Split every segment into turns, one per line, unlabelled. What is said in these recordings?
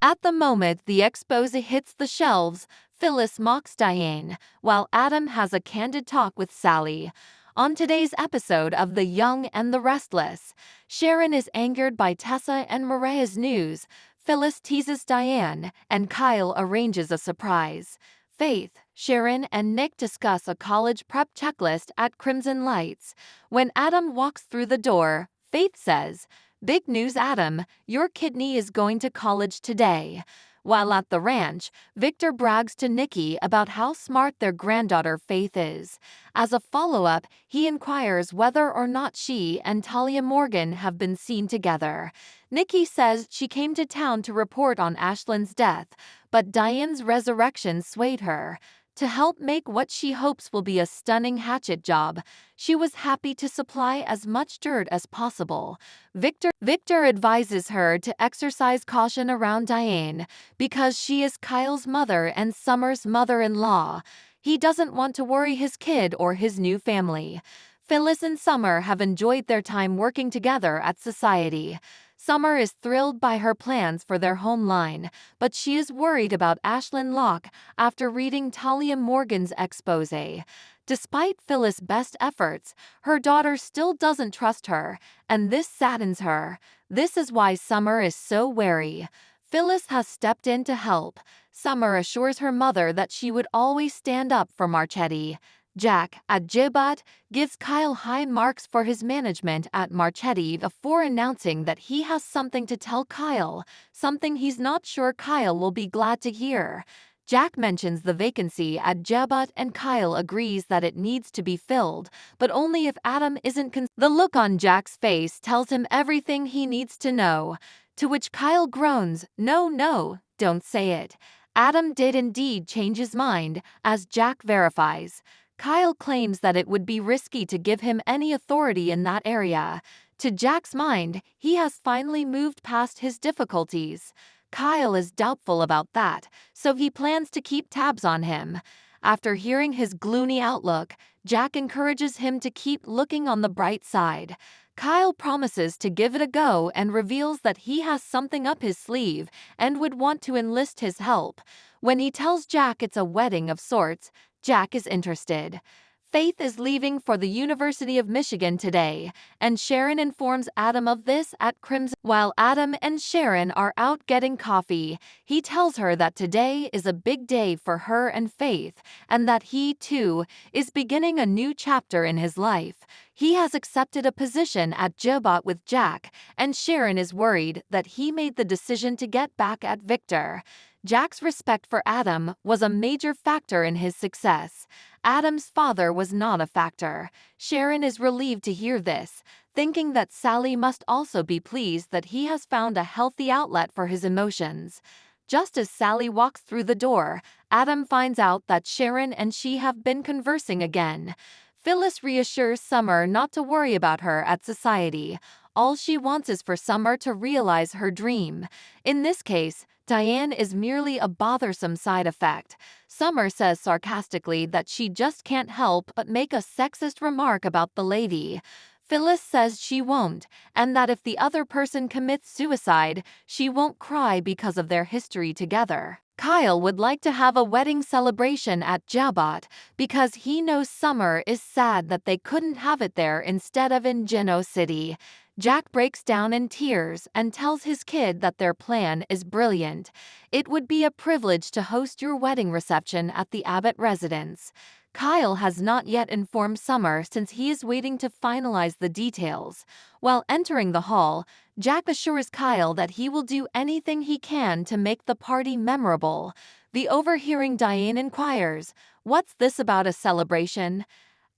At the moment the Exposé hits the shelves, Phyllis mocks Diane, while Adam has a candid talk with Sally. On today's episode of The Young and the Restless, Sharon is angered by Tessa and Mariah's news, Phyllis teases Diane, and Kyle arranges a surprise. Faith, Sharon, and Nick discuss a college prep checklist at Crimson Lights. When Adam walks through the door, Faith says, "Big news, Adam, your kidney is going to college today." While at the ranch, Victor brags to Nikki about how smart their granddaughter Faith is. As a follow-up, he inquires whether or not she and Talia Morgan have been seen together. Nikki says she came to town to report on Ashlyn's death, but Diane's resurrection swayed her. To help make what she hopes will be a stunning hatchet job, she was happy to supply as much dirt as possible. Victor advises her to exercise caution around Diane because she is Kyle's mother and Summer's mother-in-law. He doesn't want to worry his kid or his new family. Phyllis and Summer have enjoyed their time working together at Society. Summer is thrilled by her plans for their home line, but she is worried about Ashlyn Locke after reading Talia Morgan's exposé. Despite Phyllis' best efforts, her daughter still doesn't trust her, and this saddens her. This is why Summer is so wary. Phyllis has stepped in to help. Summer assures her mother that she would always stand up for Marchetti. Jack, at Gibot, gives Kyle high marks for his management at Marchetti before announcing that he has something to tell Kyle, something he's not sure Kyle will be glad to hear. Jack mentions the vacancy at Gibot and Kyle agrees that it needs to be filled, but only if Adam isn't The look on Jack's face tells him everything he needs to know, to which Kyle groans, "No, don't say it." Adam did indeed change his mind, as Jack verifies. Kyle claims that it would be risky to give him any authority in that area. To Jack's mind, he has finally moved past his difficulties. Kyle is doubtful about that, so he plans to keep tabs on him. After hearing his gloomy outlook, Jack encourages him to keep looking on the bright side. Kyle promises to give it a go and reveals that he has something up his sleeve and would want to enlist his help. When he tells Jack it's a wedding of sorts, Jack is interested. Faith is leaving for the University of Michigan today, and Sharon informs Adam of this at Crimson. While Adam and Sharon are out getting coffee, he tells her that today is a big day for her and Faith, and that he, too, is beginning a new chapter in his life. He has accepted a position at Gibot with Jack, and Sharon is worried that he made the decision to get back at Victor. Jack's respect for Adam was a major factor in his success. Adam's father was not a factor. Sharon is relieved to hear this, thinking that Sally must also be pleased that he has found a healthy outlet for his emotions. Just as Sally walks through the door, Adam finds out that Sharon and she have been conversing again. Phyllis reassures Summer not to worry about her at Society. All she wants is for Summer to realize her dream. In this case, Diane is merely a bothersome side effect. Summer says sarcastically that she just can't help but make a sexist remark about the lady. Phyllis says she won't, and that if the other person commits suicide, she won't cry because of their history together. Kyle would like to have a wedding celebration at Gibot because he knows Summer is sad that they couldn't have it there instead of in Geno City. Jack breaks down in tears and tells his kid that their plan is brilliant. It would be a privilege to host your wedding reception at the Abbott residence. Kyle has not yet informed Summer since he is waiting to finalize the details. While entering the hall, Jack assures Kyle that he will do anything he can to make the party memorable. The overhearing Diane inquires, "What's this about a celebration?"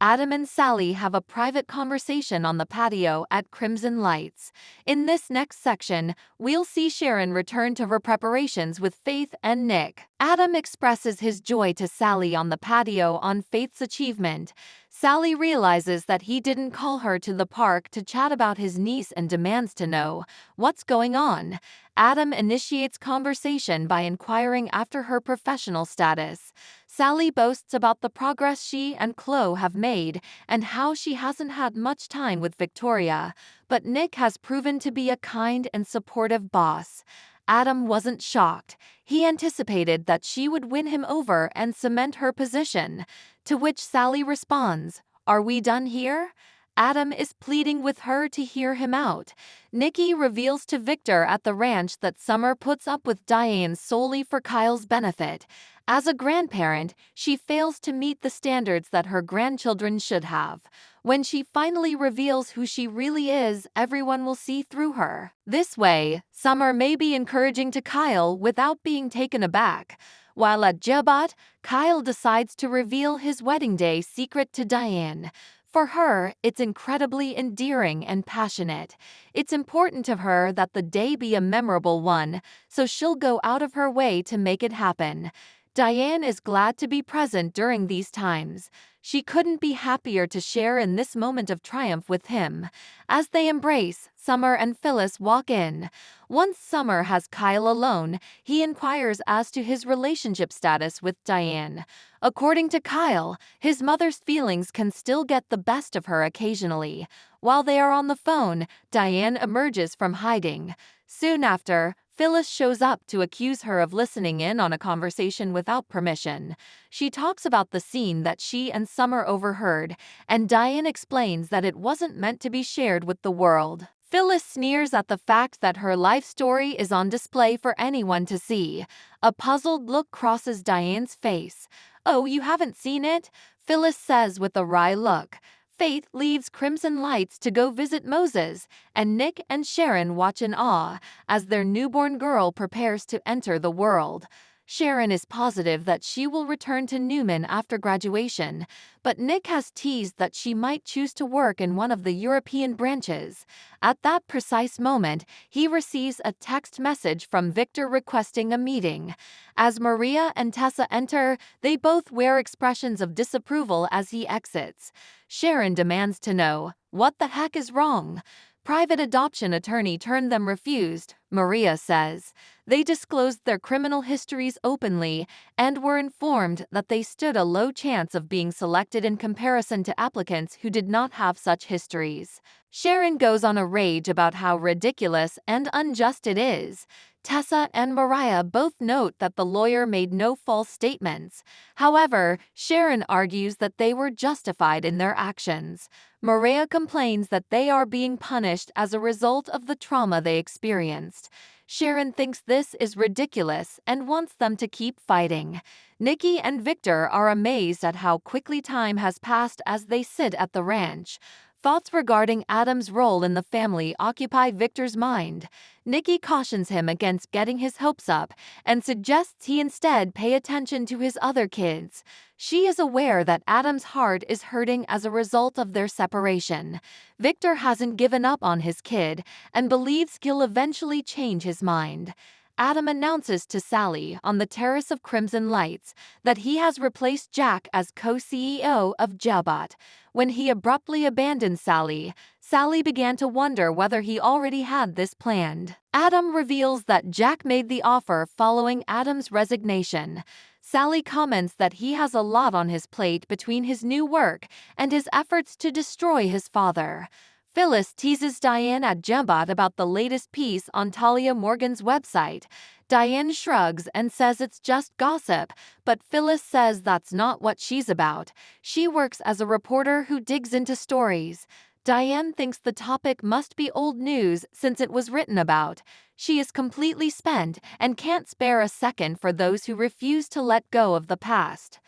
Adam and Sally have a private conversation on the patio at Crimson Lights. In this next section, we'll see Sharon return to her preparations with Faith and Nick. Adam expresses his joy to Sally on the patio on Faith's achievement. Sally realizes that he didn't call her to the park to chat about his niece and demands to know what's going on. Adam initiates conversation by inquiring after her professional status. Sally boasts about the progress she and Chloe have made and how she hasn't had much time with Victoria, but Nick has proven to be a kind and supportive boss. Adam wasn't shocked. He anticipated that she would win him over and cement her position. To which Sally responds, "Are we done here?" Adam is pleading with her to hear him out. Nikki reveals to Victor at the ranch that Summer puts up with Diane solely for Kyle's benefit. As a grandparent, she fails to meet the standards that her grandchildren should have. When she finally reveals who she really is, everyone will see through her. This way, Summer may be encouraging to Kyle without being taken aback. While at Jebat, Kyle decides to reveal his wedding day secret to Diane. For her, it's incredibly endearing and passionate. It's important to her that the day be a memorable one, so she'll go out of her way to make it happen. Diane is glad to be present during these times. She couldn't be happier to share in this moment of triumph with him. As they embrace, Summer and Phyllis walk in. Once Summer has Kyle alone, he inquires as to his relationship status with Diane. According to Kyle, his mother's feelings can still get the best of her occasionally. While they are on the phone, Diane emerges from hiding. Soon after, Phyllis shows up to accuse her of listening in on a conversation without permission. She talks about the scene that she and Summer overheard, and Diane explains that it wasn't meant to be shared with the world. Phyllis sneers at the fact that her life story is on display for anyone to see. A puzzled look crosses Diane's face. "Oh, you haven't seen it?" Phyllis says with a wry look. Faith leaves Crimson Lights to go visit Moses, and Nick and Sharon watch in awe as their newborn girl prepares to enter the world. Sharon is positive that she will return to Newman after graduation, but Nick has teased that she might choose to work in one of the European branches. At that precise moment, he receives a text message from Victor requesting a meeting. As Maria and Tessa enter, they both wear expressions of disapproval as he exits. Sharon demands to know, "What the heck is wrong?" Private adoption attorney turned them refused, Maria says. They disclosed their criminal histories openly and were informed that they stood a low chance of being selected in comparison to applicants who did not have such histories. Sharon goes on a rage about how ridiculous and unjust it is. Tessa and Mariah both note that the lawyer made no false statements. However, Sharon argues that they were justified in their actions. Maria complains that they are being punished as a result of the trauma they experienced. Sharon thinks this is ridiculous and wants them to keep fighting. Nikki and Victor are amazed at how quickly time has passed as they sit at the ranch. Thoughts regarding Adam's role in the family occupy Victor's mind. Nikki cautions him against getting his hopes up and suggests he instead pay attention to his other kids. She is aware that Adam's heart is hurting as a result of their separation. Victor hasn't given up on his kid and believes he'll eventually change his mind. Adam announces to Sally on the terrace of Crimson Lights that he has replaced Jack as co-CEO of Jebat. When he abruptly abandoned Sally, Sally began to wonder whether he already had this planned. Adam reveals that Jack made the offer following Adam's resignation. Sally comments that he has a lot on his plate between his new work and his efforts to destroy his father. Phyllis teases Diane at Jebat about the latest piece on Talia Morgan's website. Diane shrugs and says it's just gossip, but Phyllis says that's not what she's about. She works as a reporter who digs into stories. Diane thinks the topic must be old news since it was written about. She is completely spent and can't spare a second for those who refuse to let go of the past.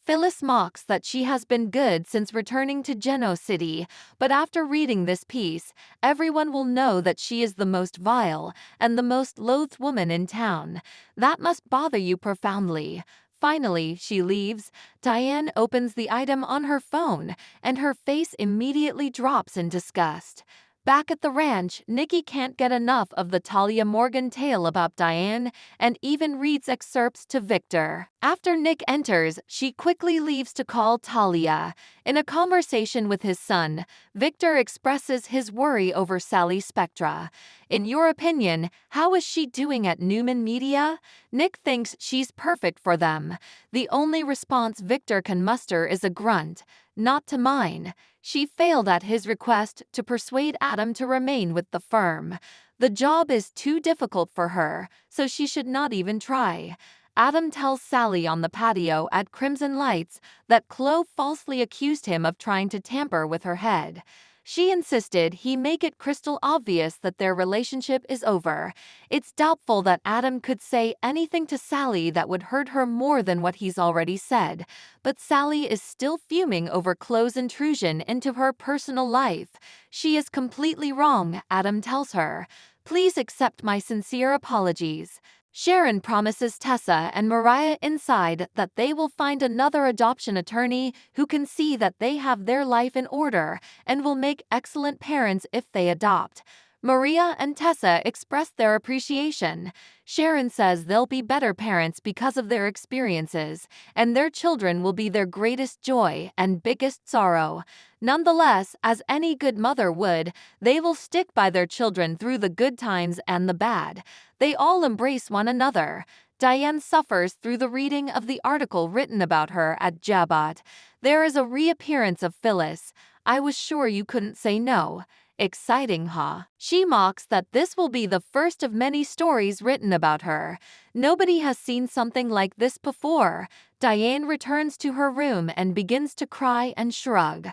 Phyllis mocks that she has been good since returning to Geno City, but after reading this piece, everyone will know that she is the most vile and the most loathed woman in town. That must bother you profoundly. Finally, she leaves. Diane opens the item on her phone, and her face immediately drops in disgust. Back at the ranch, Nikki can't get enough of the Talia Morgan tale about Diane and even reads excerpts to Victor. After Nick enters, she quickly leaves to call Talia. In a conversation with his son, Victor expresses his worry over Sally Spectra. "In your opinion, how is she doing at Newman Media?" Nick thinks she's perfect for them. The only response Victor can muster is a grunt. "Not to mine." She failed at his request to persuade Adam to remain with the firm. The job is too difficult for her, so she should not even try. Adam tells Sally on the patio at Crimson Lights that Chloe falsely accused him of trying to tamper with her head. She insisted he make it crystal obvious that their relationship is over. It's doubtful that Adam could say anything to Sally that would hurt her more than what he's already said, but Sally is still fuming over Chloe's intrusion into her personal life. She is completely wrong, Adam tells her. Please accept my sincere apologies. Sharon promises Tessa and Mariah inside that they will find another adoption attorney who can see that they have their life in order and will make excellent parents if they adopt. Maria and Tessa express their appreciation. Sharon says they'll be better parents because of their experiences, and their children will be their greatest joy and biggest sorrow. Nonetheless, as any good mother would, they will stick by their children through the good times and the bad. They all embrace one another. Diane suffers through the reading of the article written about her at Jabot. There is a reappearance of Phyllis. I was sure you couldn't say no. Exciting, huh? She mocks that this will be the first of many stories written about her. Nobody has seen something like this before. Diane returns to her room and begins to cry and shrug.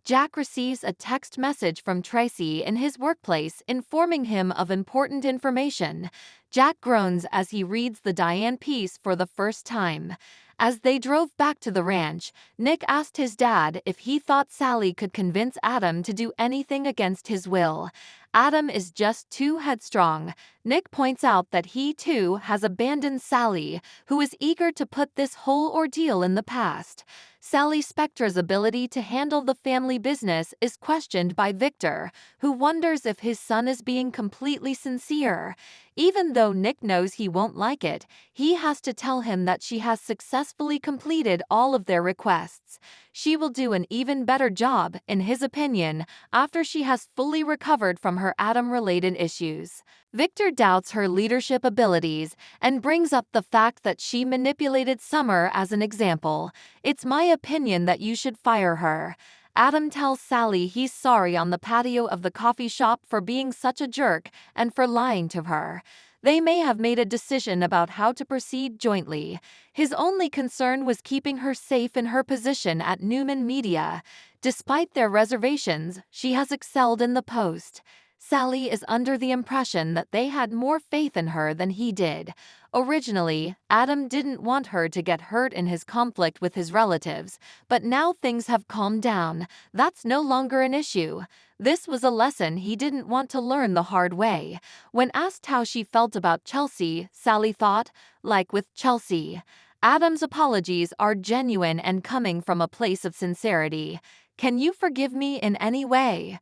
Jack receives a text message from Tracy in his workplace informing him of important information. Jack groans as he reads the Diane piece for the first time. As they drove back to the ranch, Nick asked his dad if he thought Sally could convince Adam to do anything against his will. Adam is just too headstrong. Nick points out that he too has abandoned Sally, who is eager to put this whole ordeal in the past. Sally Spectra's ability to handle the family business is questioned by Victor, who wonders if his son is being completely sincere. Even though Nick knows he won't like it, he has to tell him that she has successfully completed all of their requests. She will do an even better job, in his opinion, after she has fully recovered from her Adam-related issues. Victor doubts her leadership abilities and brings up the fact that she manipulated Summer as an example. It's my opinion that you should fire her. Adam tells Sally he's sorry on the patio of the coffee shop for being such a jerk and for lying to her. They may have made a decision about how to proceed jointly. His only concern was keeping her safe in her position at Newman Media. Despite their reservations, she has excelled in the Post. Sally is under the impression that they had more faith in her than he did. Originally, Adam didn't want her to get hurt in his conflict with his relatives, but now things have calmed down. That's no longer an issue. This was a lesson he didn't want to learn the hard way. When asked how she felt about Chelsea, Sally thought, like with Chelsea. Adam's apologies are genuine and coming from a place of sincerity. Can you forgive me in any way?